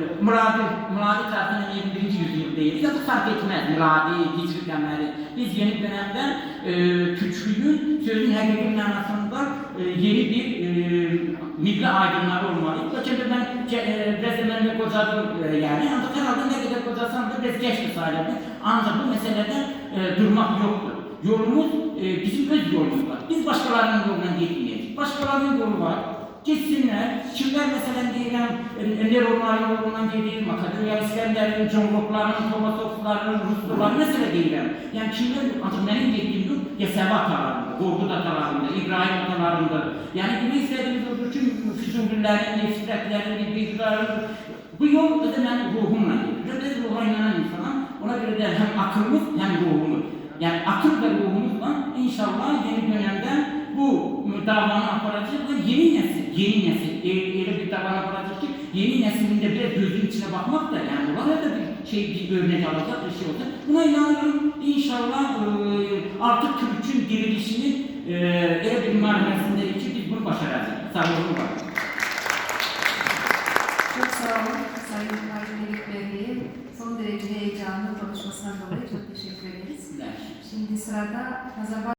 Miladi tarihinin 21. yüzyıldayız. Ya da fark etmez. Miladi, hicri deməli. Biz yeni dönemde Türklüğün sözün hakiki manasında yeni bir milli aydınları olmalıyız. Çünkü ben resimlerinde kocadım yani. Ancak herhalde ne kadar kocasam da biraz geçti sayılır. Ancak bu meselede durmak yoktur. Yolumuz bizim öz yolumuz var. Biz başkalarının yolundan gitmeyeceğiz. Başkalarının yolu var. Gitsinler. Kimler mesela diyelim Neronların yolundan gidiyor, Makedoniya İskender'in, Conglokların, Tomasovların, Rusluların mesela diyelim. Yani kimler, ancak benim gittiğim yol Yesevi atalarında, Korkut atalarında, İbrahim atalarında. Yani bunu istediğimiz odur ki Füzullilerin, Nefretlerin, Bilgilerin, bu yol da benim ruhumla geliyor. Biz ruha inanan insana, ona göre de hem akılımız hem ruhumuz. Yani akıl ve ruhumuzla inşallah yeni dönemde bu davanı yapacak ve yeni nesil öyle bir davanı yapacak ki yeni neslinde biraz gözün içine bakmak da yani oraya da bir örnek alacak bir şey olacak. Buna inanıyorum inşallah artık Türk'ün dirilişini öyle bir marifesinde için biz bunu başaracağız. Sağ olun. Çok sağ olun Sayın Haydar Bey'e son derece heyecanlı konuşmasından dolayı çok teşekkür ederiz. Şimdi sırada Nazarbayev